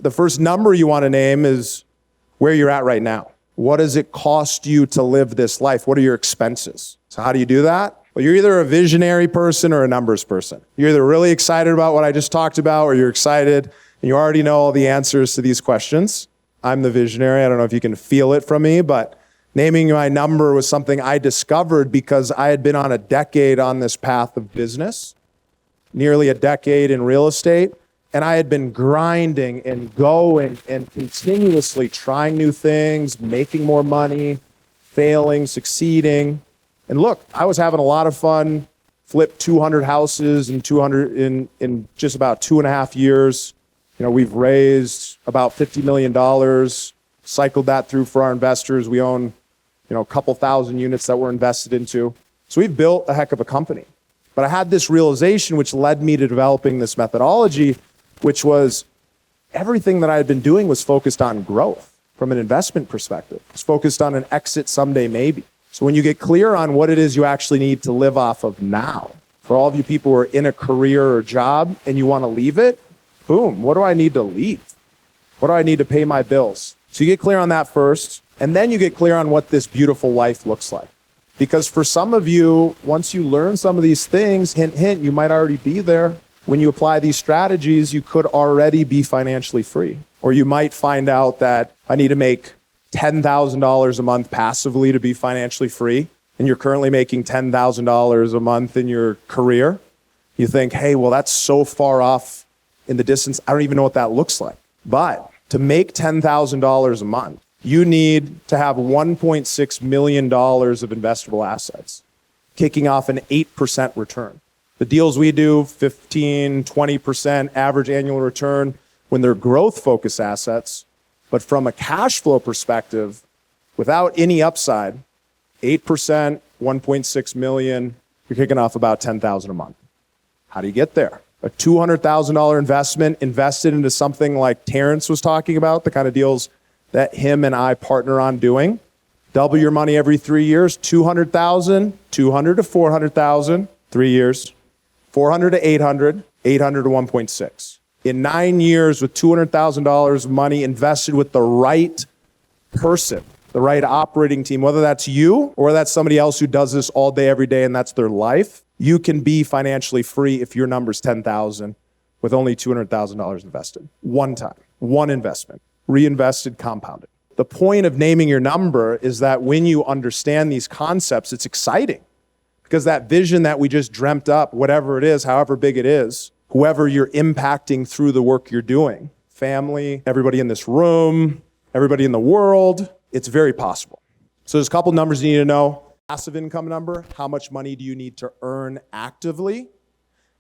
the first number you want to name is where you're at right now. What does it cost you to live this life? What are your expenses? So how do you do that? Well, you're either a visionary person or a numbers person. You're either really excited about what I just talked about, or you're excited and you already know all the answers to these questions. I'm the visionary. I don't know if you can feel it from me, but naming my number was something I discovered because I had been on a decade on this path of business, nearly a decade in real estate. And I had been grinding and going and continuously trying new things, making more money, failing, succeeding. And look, I was having a lot of fun, flipped 200 houses in just about 2.5 years. You know, we've raised about $50 million, cycled that through for our investors. We own, a couple thousand units that we're invested into. So we've built a heck of a company. But I had this realization which led me to developing this methodology, which was everything that I had been doing was focused on growth from an investment perspective. It's focused on an exit someday, maybe. So when you get clear on what it is you actually need to live off of now, for all of you people who are in a career or job and you want to leave it, boom, what do I need to leave? What do I need to pay my bills? So you get clear on that first, and then you get clear on what this beautiful life looks like. Because for some of you, once you learn some of these things, hint, hint, you might already be there. When you apply these strategies, you could already be financially free. Or you might find out that I need to make $10,000 a month passively to be financially free, and you're currently making $10,000 a month in your career. You think, hey, well, that's so far off in the distance, I don't even know what that looks like. But to make $10,000 a month, you need to have $1.6 million of investable assets, kicking off an 8% return. The deals we do, 15, 20% average annual return when they're growth-focused assets. But from a cash flow perspective, without any upside, 8%, 1.6 million, you're kicking off about $10,000 a month. How do you get there? A $200,000 investment invested into something like Terrence was talking about, the kind of deals that him and I partner on doing. Double your money every 3 years, 200,000, 200 to 400,000, 3 years. 400 to 800, 800 to 1.6. In 9 years with $200,000 of money invested with the right person, the right operating team, whether that's you or that's somebody else who does this all day, every day, and that's their life, you can be financially free if your number's 10,000 with only $200,000 invested. One time, one investment, reinvested, compounded. The point of naming your number is that when you understand these concepts, it's exciting. Because that vision that we just dreamt up, whatever it is, however big it is, whoever you're impacting through the work you're doing, family, everybody in this room, everybody in the world, it's very possible. So there's a couple numbers you need to know. Passive income number, how much money do you need to earn actively?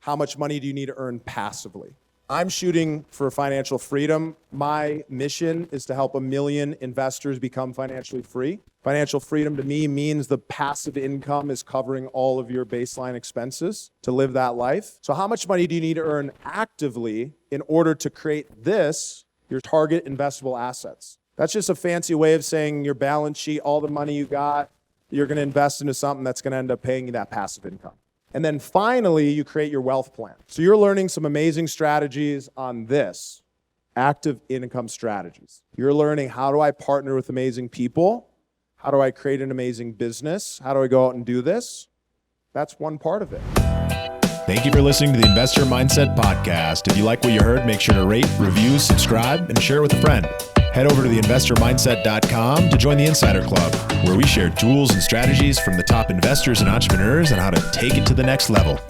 How much money do you need to earn passively? I'm shooting for financial freedom. My mission is to help 1 million investors become financially free. Financial freedom to me means the passive income is covering all of your baseline expenses to live that life. So how much money do you need to earn actively in order to create this, your target investable assets? That's just a fancy way of saying your balance sheet, all the money you got, you're going to invest into something that's going to end up paying you that passive income. And then finally, you create your wealth plan. So you're learning some amazing strategies on this, active income strategies. You're learning, how do I partner with amazing people? How do I create an amazing business? How do I go out and do this? That's one part of it. Thank you for listening to the Investor Mindset Podcast. If you like what you heard, make sure to rate, review, subscribe, and share with a friend. Head over to theinvestormindset.com to join the Insider Club, where we share tools and strategies from the top investors and entrepreneurs on how to take it to the next level.